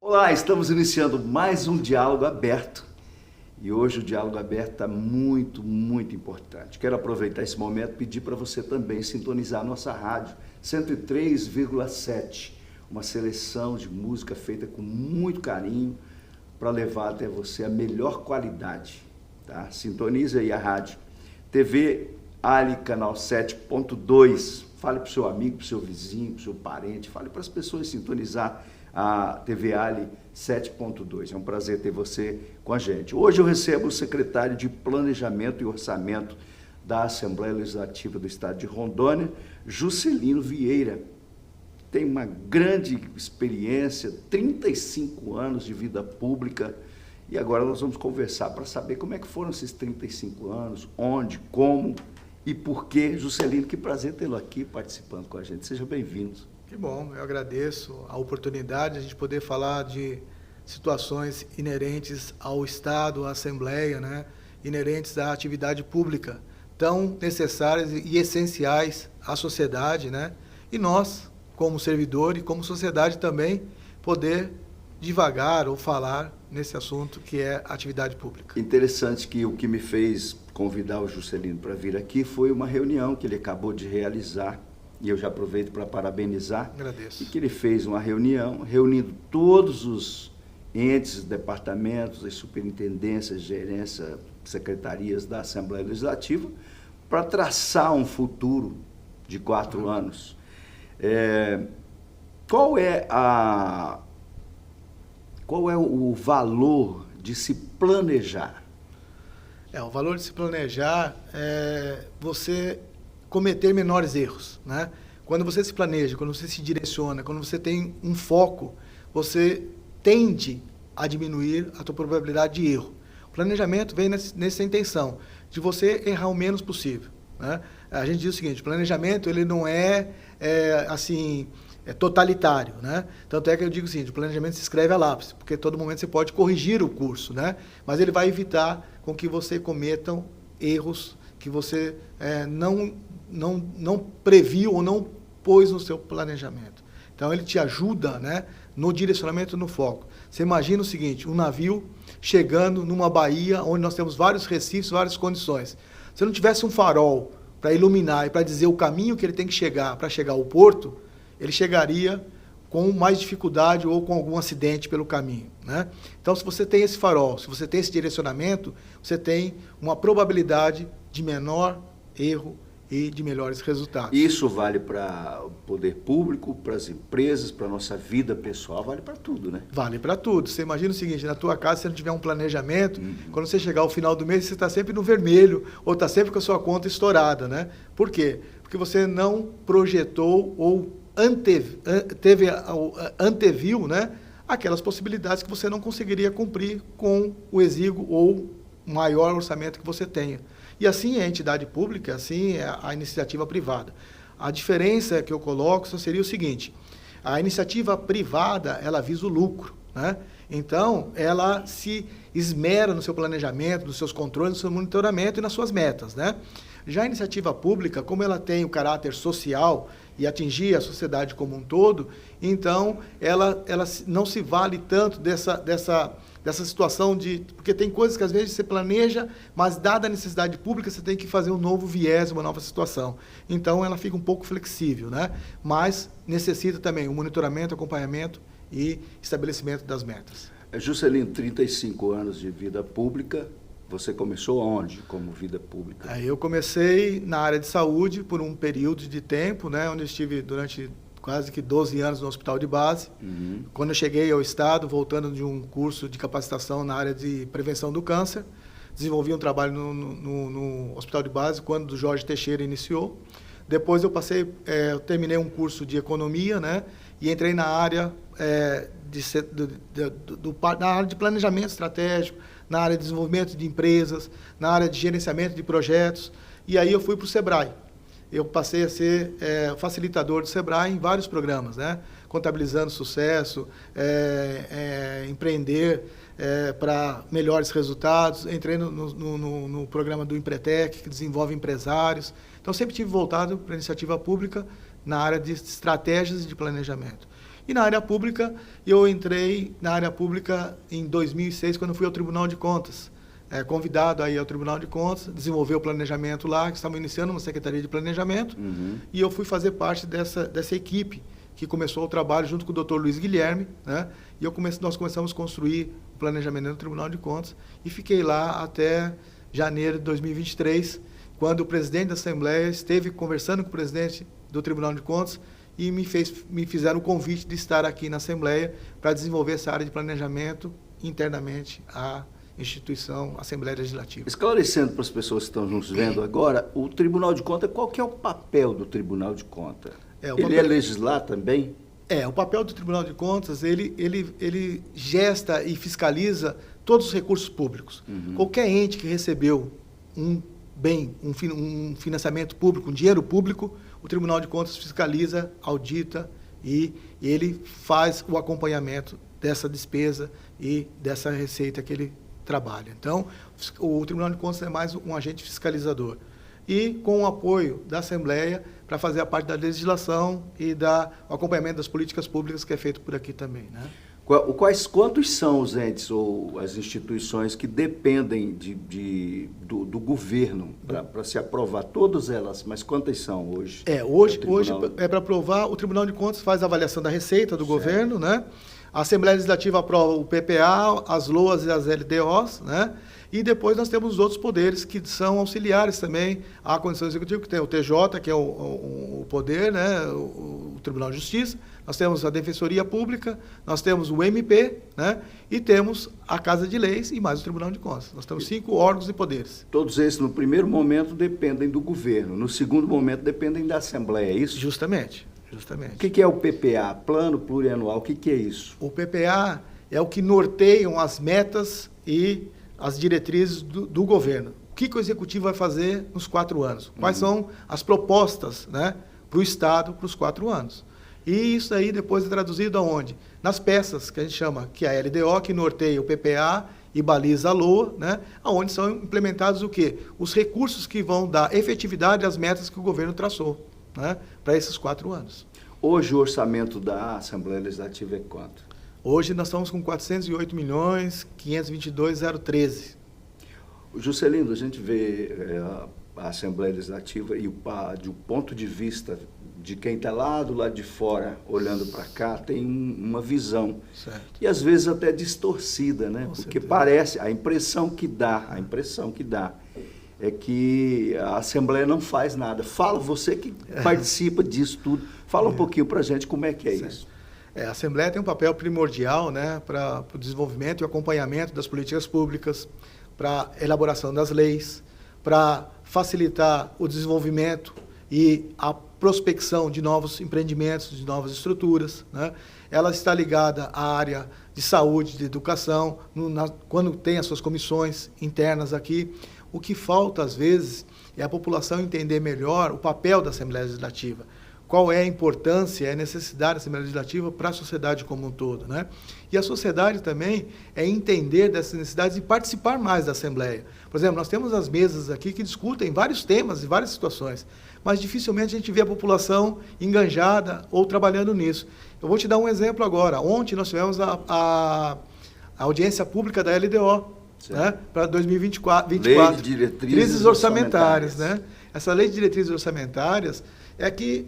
Olá, estamos iniciando mais um Diálogo Aberto e hoje o Diálogo Aberto está muito importante. Quero aproveitar esse momento e pedir para você também sintonizar a nossa rádio 103,7, uma seleção de música feita com muito carinho para levar até você a melhor qualidade. Tá? Sintonize aí a rádio. TV Ali, canal 7.2. Fale para o seu amigo, para o seu vizinho, para o seu parente, fale para as pessoas sintonizar a TV Ali 7.2. É um prazer ter você com a gente. Hoje eu recebo o secretário de Planejamento e Orçamento da Assembleia Legislativa do Estado de Rondônia, Juscelino Vieira. Tem uma grande experiência, 35 anos de vida pública, e agora nós vamos conversar para saber como é que foram esses 35 anos, onde, como e por quê. Juscelino, que prazer tê-lo aqui participando com a gente. Seja bem-vindo. Que bom, eu agradeço a oportunidade de a gente poder falar de situações inerentes ao Estado, à Assembleia, né? Inerentes à atividade pública, tão necessárias e essenciais à sociedade, né? E nós, como servidor e como sociedade também, poder divagar ou falar nesse assunto que é a atividade pública. Interessante que o que me fez convidar o Juscelino para vir aqui foi uma reunião que ele acabou de realizar, e eu já aproveito para parabenizar. Agradeço. E que ele fez uma reunião, reunindo todos os entes, departamentos, as superintendências, gerência, secretarias da Assembleia Legislativa, para traçar um futuro de 4 anos. Qual é o valor de se planejar? O valor de se planejar é você cometer menores erros, né? Quando você se planeja, quando você se direciona, quando você tem um foco, você tende a diminuir a tua probabilidade de erro. O planejamento vem nessa intenção de você errar o menos possível, né? A gente diz o seguinte: o planejamento ele não é totalitário, né? Tanto é que eu digo o seguinte: o planejamento se escreve a lápis, porque a todo momento você pode corrigir o curso, né? Mas ele vai evitar com que você cometam erros que você não previu ou não pôs no seu planejamento. Então, ele te ajuda, né, no direcionamento, no foco. Você imagina o seguinte: um navio chegando numa baía onde nós temos vários recifes, várias condições. Se não tivesse um farol para iluminar e para dizer o caminho que ele tem que chegar para chegar ao porto, ele chegaria com mais dificuldade ou com algum acidente pelo caminho, né? Então, se você tem esse farol, se você tem esse direcionamento, você tem uma probabilidade de menor erro e de melhores resultados. Isso vale para o poder público, para as empresas, para a nossa vida pessoal, vale para tudo, né? Vale para tudo. Você imagina o seguinte: na tua casa, se você não tiver um planejamento, quando você chegar ao final do mês, você está sempre no vermelho ou está sempre com a sua conta estourada, né? Por quê? Porque você não projetou ou anteviu, né, aquelas possibilidades que você não conseguiria cumprir com o exíguo ou maior orçamento que você tenha. E assim é a entidade pública, assim é a iniciativa privada. A diferença que eu coloco só seria o seguinte: a iniciativa privada, ela visa o lucro, né? Então, ela se esmera no seu planejamento, nos seus controles, no seu monitoramento e nas suas metas, né? Já a iniciativa pública, como ela tem o caráter social e atingir a sociedade como um todo, então ela não se vale tanto dessa situação porque tem coisas que às vezes você planeja, mas dada a necessidade pública você tem que fazer um novo viés, uma nova situação. Então ela fica um pouco flexível, né? Mas necessita também o monitoramento, acompanhamento e estabelecimento das metas. Juscelino, 35 anos de vida pública. Você começou onde, como vida pública? Eu comecei na área de saúde por um período de tempo, né, onde eu estive durante quase que 12 anos no hospital de base. Quando eu cheguei ao Estado, voltando de um curso de capacitação na área de prevenção do câncer, desenvolvi um trabalho no hospital de base, quando o Jorge Teixeira iniciou. Depois eu terminei um curso de economia, né, e entrei na área, na área de planejamento estratégico, na área de desenvolvimento de empresas, na área de gerenciamento de projetos, e aí eu fui para o Sebrae. Eu passei a ser facilitador do Sebrae em vários programas, né? Contabilizando Sucesso, Empreender, para melhores resultados. Entrei no programa do Empretec, que desenvolve empresários. Então, sempre tive voltado para a iniciativa pública na área de estratégias e de planejamento. E na área pública, eu entrei na área pública em 2006, quando fui ao Tribunal de Contas. Convidado aí ao Tribunal de Contas, desenvolver o planejamento lá, que estamos iniciando uma Secretaria de Planejamento, e eu fui fazer parte dessa equipe, que começou o trabalho junto com o Dr. Luiz Guilherme, né? E nós começamos a construir o planejamento no Tribunal de Contas, e fiquei lá até janeiro de 2023, quando o presidente da Assembleia esteve conversando com o presidente do Tribunal de Contas, e me fizeram o convite de estar aqui na Assembleia para desenvolver essa área de planejamento internamente à instituição Assembleia Legislativa. Esclarecendo para as pessoas que estão nos vendo agora, o Tribunal de Contas, qual que é o papel do Tribunal de Contas? Ele é legislar também? O papel do Tribunal de Contas, ele gesta e fiscaliza todos os recursos públicos. Qualquer ente que recebeu um financiamento público, um dinheiro público, o Tribunal de Contas fiscaliza, audita e ele faz o acompanhamento dessa despesa e dessa receita que ele trabalha. Então, o Tribunal de Contas é mais um agente fiscalizador. E com o apoio da Assembleia para fazer a parte da legislação e o acompanhamento das políticas públicas que é feito por aqui também, né? Quantos são os entes ou as instituições que dependem do governo para se aprovar? Todas elas, mas quantas são hoje? Hoje para aprovar, o Tribunal de Contas faz a avaliação da receita do governo, né? A Assembleia Legislativa aprova o PPA, as LOAs e as LDOs, né? E depois nós temos os outros poderes que são auxiliares também à Constituição Executiva, que tem o TJ, que é o poder, né? O Tribunal de Justiça, nós temos a Defensoria Pública, nós temos o MP, né? E temos a Casa de Leis e mais o Tribunal de Contas. Nós temos 5 órgãos e poderes. Todos esses, no primeiro momento, dependem do governo, no segundo momento, dependem da Assembleia, é isso? Justamente. O que é o PPA? Plano Plurianual, o que é isso? O PPA é o que norteiam as metas e as diretrizes do governo. O que o Executivo vai fazer nos 4 anos? Quais são as propostas, né, para o Estado para os 4 anos? E isso aí depois é traduzido aonde? Nas peças, que a gente chama, que é a LDO, que norteia o PPA e baliza a LOA, né, onde são implementados o quê? Os recursos que vão dar efetividade às metas que o governo traçou, né, para esses 4 anos. Hoje o orçamento da Assembleia Legislativa é quanto? Hoje nós estamos com 408.522.013. Juscelino, a gente vê a Assembleia Legislativa e do ponto de vista de quem está lá do lado de fora, olhando para cá, tem uma visão. Certo. E às vezes até distorcida, né? Porque certeza. Parece, a impressão que dá é que a Assembleia não faz nada. Fala, você que participa disso tudo, fala um pouquinho para a gente como é que é isso. A Assembleia tem um papel primordial, né, para o desenvolvimento e acompanhamento das políticas públicas, para a elaboração das leis, para facilitar o desenvolvimento e a prospecção de novos empreendimentos, de novas estruturas, né? Ela está ligada à área de saúde, de educação, quando tem as suas comissões internas aqui. O que falta, às vezes, é a população entender melhor o papel da Assembleia Legislativa. Qual é a importância, a necessidade da Assembleia Legislativa para a sociedade como um todo, né? E a sociedade também é entender dessas necessidades e participar mais da Assembleia. Por exemplo, nós temos as mesas aqui que discutem vários temas e várias situações, mas dificilmente a gente vê a população enganjada ou trabalhando nisso. Eu vou te dar um exemplo agora. Ontem nós tivemos a audiência pública da LDO, né, para 2024. Lei de diretrizes orçamentárias, né? Essa lei de diretrizes orçamentárias é que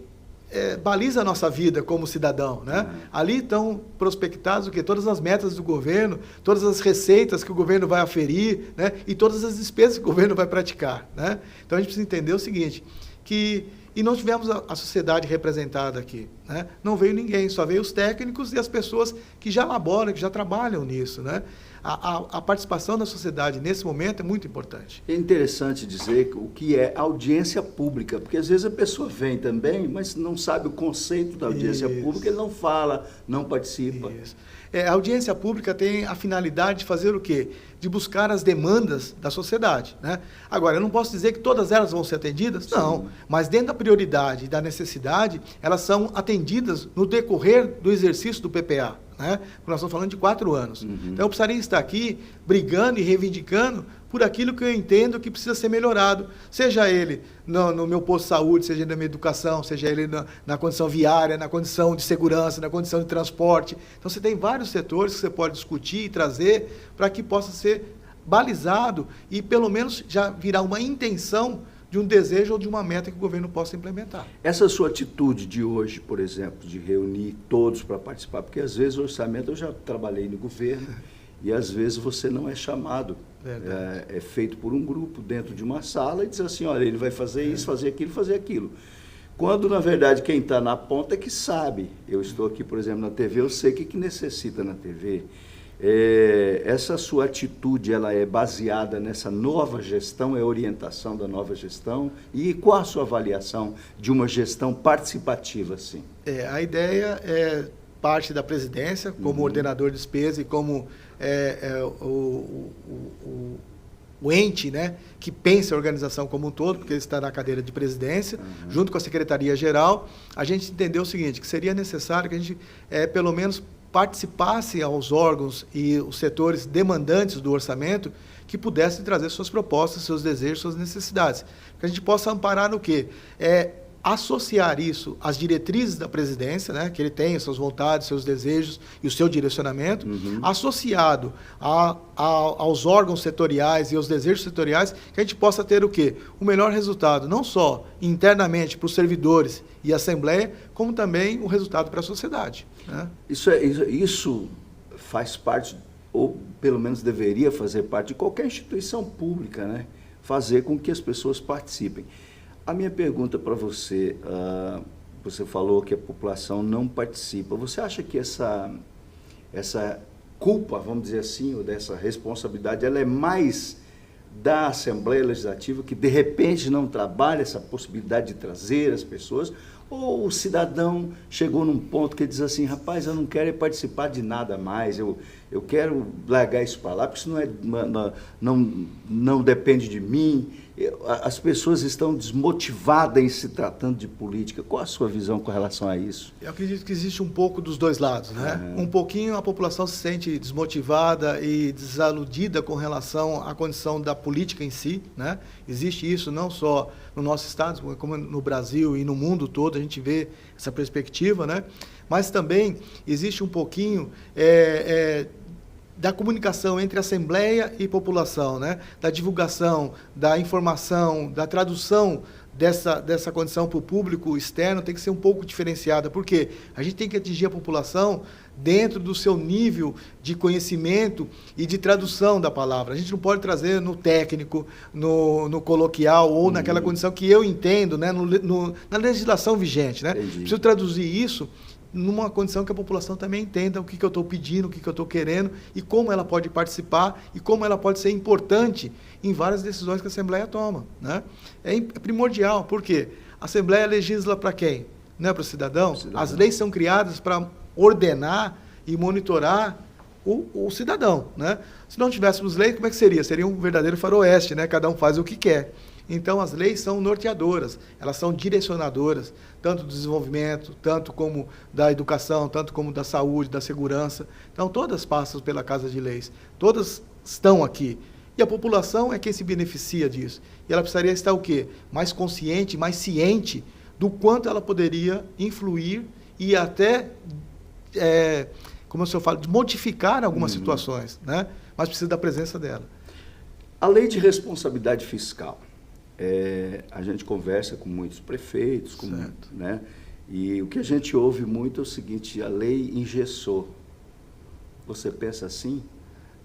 baliza a nossa vida como cidadão, né? Ali estão prospectados o quê? Todas as metas do governo, todas as receitas que o governo vai aferir, né? E todas as despesas que o governo vai praticar, né? Então a gente precisa entender o seguinte, e não tivemos a sociedade representada aqui, né? Não veio ninguém, só veio os técnicos e as pessoas que já laboram, que já trabalham nisso, né? A participação da sociedade nesse momento é muito importante. É interessante dizer o que é audiência pública, porque às vezes a pessoa vem também, mas não sabe o conceito da audiência pública, ele não fala, não participa. Isso. A audiência pública tem a finalidade de fazer o quê? De buscar as demandas da sociedade, né? Agora, eu não posso dizer que todas elas vão ser atendidas? Sim. Não, mas dentro da prioridade e da necessidade, elas são atendidas no decorrer do exercício do PPA, né? Porque nós estamos falando de 4 anos. Então, eu precisaria estar aqui brigando e reivindicando por aquilo que eu entendo que precisa ser melhorado, seja ele no meu posto de saúde, seja ele na minha educação, seja ele na condição viária, na condição de segurança, na condição de transporte. Então, você tem vários setores que você pode discutir e trazer para que possa ser balizado e, pelo menos, já virar uma intenção de um desejo ou de uma meta que o governo possa implementar. Essa sua atitude de hoje, por exemplo, de reunir todos para participar, porque às vezes o orçamento, eu já trabalhei no governo, e às vezes você não é chamado, é feito por um grupo dentro de uma sala e diz assim, olha, ele vai fazer isso, fazer aquilo. Quando, na verdade, quem está na ponta é que sabe. Eu estou aqui, por exemplo, na TV, eu sei o que necessita na TV. Essa sua atitude, ela é baseada nessa nova gestão, é orientação da nova gestão? E qual a sua avaliação de uma gestão participativa, assim? A ideia é parte da presidência, como ordenador de despesa e como o ente, né, que pensa a organização como um todo, porque ele está na cadeira de presidência, junto com a Secretaria-Geral. A gente entendeu o seguinte, que seria necessário que a gente, pelo menos, participasse aos órgãos e os setores demandantes do orçamento que pudessem trazer suas propostas, seus desejos, suas necessidades. Que a gente possa amparar no quê? Associar isso às diretrizes da presidência, né, que ele tem as suas vontades, seus desejos e o seu direcionamento, associado aos órgãos setoriais e aos desejos setoriais, que a gente possa ter o quê? O melhor resultado, não só internamente para os servidores e a Assembleia, como também o resultado para a sociedade. Né? Isso faz parte, ou pelo menos deveria fazer parte de qualquer instituição pública, né? Fazer com que as pessoas participem. A minha pergunta para você, você falou que a população não participa. Você acha que essa culpa, vamos dizer assim, ou dessa responsabilidade, ela é mais da Assembleia Legislativa, que de repente não trabalha essa possibilidade de trazer as pessoas, ou o cidadão chegou num ponto que diz assim, rapaz, eu não quero participar de nada mais, eu quero largar isso para lá, porque isso não depende de mim. As pessoas estão desmotivadas em se tratando de política. Qual a sua visão com relação a isso? Eu acredito que existe um pouco dos dois lados, né? Um pouquinho a população se sente desmotivada e desaludida com relação à condição da política em si, né? Existe isso não só no nosso estado, como no Brasil e no mundo todo, a gente vê essa perspectiva, né? Mas também existe um pouquinho da comunicação entre Assembleia e população, né? Da divulgação, da informação, da tradução dessa condição para o público externo tem que ser um pouco diferenciada, porque a gente tem que atingir a população dentro do seu nível de conhecimento e de tradução da palavra. A gente não pode trazer no técnico, no coloquial ou naquela condição que eu entendo, né? Na legislação vigente, né? Preciso traduzir isso numa condição que a população também entenda o que eu estou pedindo, o que eu estou querendo e como ela pode participar e como ela pode ser importante em várias decisões que a Assembleia toma, né? É primordial, porque a Assembleia legisla para quem? Não é para o cidadão? As leis são criadas para ordenar e monitorar o cidadão, né? Se não tivéssemos leis, como é que seria? Seria um verdadeiro faroeste, né? Cada um faz o que quer. Então, as leis são norteadoras, elas são direcionadoras, tanto do desenvolvimento, tanto como da educação, tanto como da saúde, da segurança. Então, todas passam pela Casa de Leis, todas estão aqui. E a população é quem se beneficia disso. E ela precisaria estar o quê? Mais consciente, mais ciente do quanto ela poderia influir e até, como o senhor fala, de modificar algumas situações, né? Mas precisa da presença dela. A lei de responsabilidade fiscal. A gente conversa com muitos prefeitos, né? E o que a gente ouve muito é o seguinte, a lei engessou. Você pensa assim?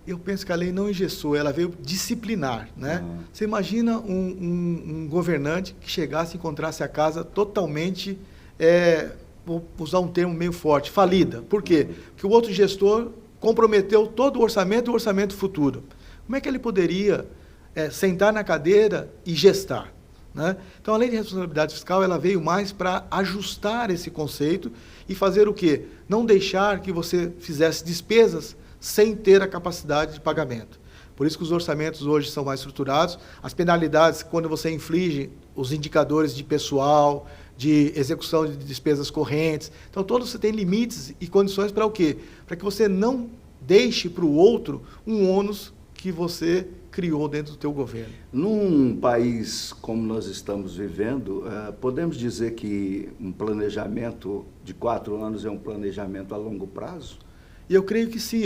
Eu penso que a lei não engessou, ela veio disciplinar, né? Você imagina um governante que chegasse e encontrasse a casa totalmente, vou usar um termo meio forte, falida. Por quê? Porque o outro gestor comprometeu todo o orçamento futuro. Como é que ele poderia sentar na cadeira e gestar, né? Então, a lei de responsabilidade fiscal ela veio mais para ajustar esse conceito e fazer o quê? Não deixar que você fizesse despesas sem ter a capacidade de pagamento. Por isso que os orçamentos hoje são mais estruturados, as penalidades, quando você inflige os indicadores de pessoal, de execução de despesas correntes. Então, todos você tem limites e condições para o quê? Para que você não deixe para o outro um ônus que você criou dentro do teu governo. Num país como nós estamos vivendo, podemos dizer que um planejamento de 4 anos é um planejamento a longo prazo? E eu creio que sim.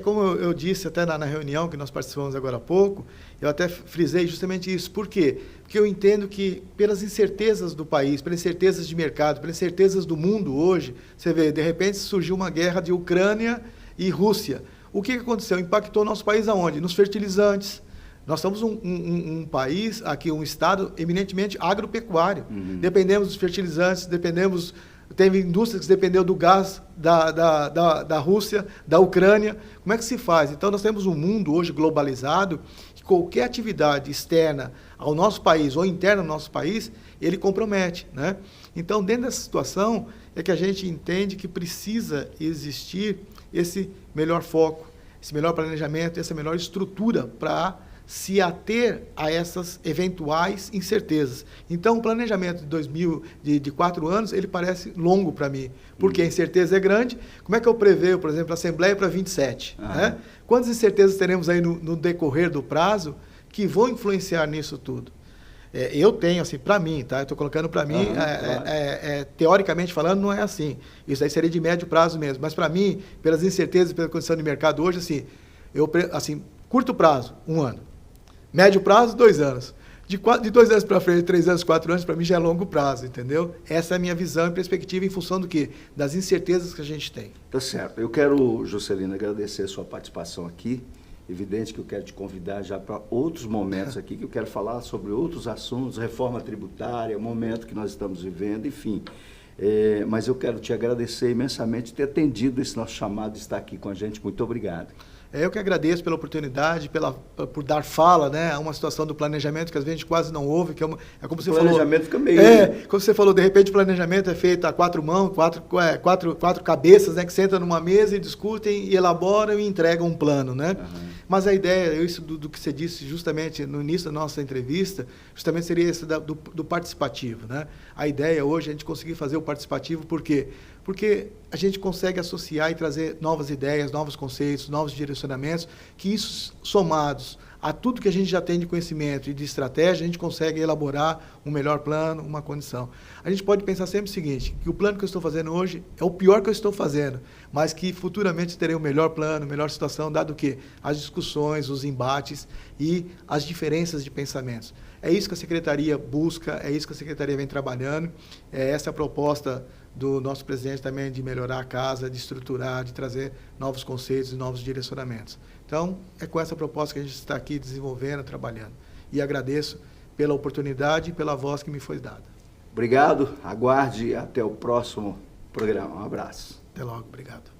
Como eu disse até na reunião que nós participamos agora há pouco, eu até frisei justamente isso. Por quê? Porque eu entendo que pelas incertezas do país, pelas incertezas de mercado, pelas incertezas do mundo hoje, você vê, de repente surgiu uma guerra de Ucrânia e Rússia. O que aconteceu? Impactou o nosso país aonde? Nos fertilizantes. Nós somos um país, aqui um estado eminentemente agropecuário. Dependemos dos fertilizantes, teve indústria que dependeu do gás da Rússia, da Ucrânia. Como é que se faz? Então, nós temos um mundo hoje globalizado, que qualquer atividade externa ao nosso país ou interna ao nosso país, ele compromete, né? Então, dentro dessa situação, é que a gente entende que precisa existir esse melhor foco, esse melhor planejamento, essa melhor estrutura para se ater a essas eventuais incertezas. Então, o planejamento de 4 anos, ele parece longo para mim, porque a incerteza é grande. Como é que eu prevejo, por exemplo, a Assembleia para 27? Né? Quantas incertezas teremos aí no decorrer do prazo que vão influenciar nisso tudo? Eu tenho, assim, para mim, tá? Eu estou colocando para mim, teoricamente falando, não é assim. Isso aí seria de médio prazo mesmo. Mas, para mim, pelas incertezas e pela condição de mercado hoje, assim, curto prazo, 1 ano. Médio prazo, 2 anos. De 2 anos para frente, 3 anos, 4 anos, para mim já é longo prazo, entendeu? Essa é a minha visão e perspectiva em função do quê? Das incertezas que a gente tem. Tá certo. Eu quero, Juscelino, agradecer a sua participação aqui. Evidente que eu quero te convidar já para outros momentos aqui, que eu quero falar sobre outros assuntos, reforma tributária, o momento que nós estamos vivendo, enfim. Mas eu quero te agradecer imensamente ter atendido esse nosso chamado de estar aqui com a gente. Muito obrigado. Eu que agradeço pela oportunidade, por dar fala, né, a uma situação do planejamento que às vezes a gente quase não ouve, que é como você falou. O planejamento fica meio... como você falou, de repente o planejamento é feito a 4 mãos, quatro cabeças, né, que sentam numa mesa e discutem e elaboram e entregam um plano, né? Mas a ideia, isso do que você disse justamente no início da nossa entrevista, justamente seria esse do participativo, né? A ideia hoje é a gente conseguir fazer o participativo, por quê? Porque a gente consegue associar e trazer novas ideias, novos conceitos, novos direcionamentos, que isso, somados a tudo que a gente já tem de conhecimento e de estratégia, a gente consegue elaborar um melhor plano, uma condição. A gente pode pensar sempre o seguinte, que o plano que eu estou fazendo hoje é o pior que eu estou fazendo, mas que futuramente terei um melhor plano, melhor situação, dado que as discussões, os embates e as diferenças de pensamentos. É isso que a Secretaria busca, é isso que a Secretaria vem trabalhando, é essa a proposta do nosso presidente também de melhorar a casa, de estruturar, de trazer novos conceitos e novos direcionamentos. Então, é com essa proposta que a gente está aqui desenvolvendo, trabalhando. E agradeço pela oportunidade e pela voz que me foi dada. Obrigado, aguarde até o próximo programa. Um abraço. Até logo, obrigado.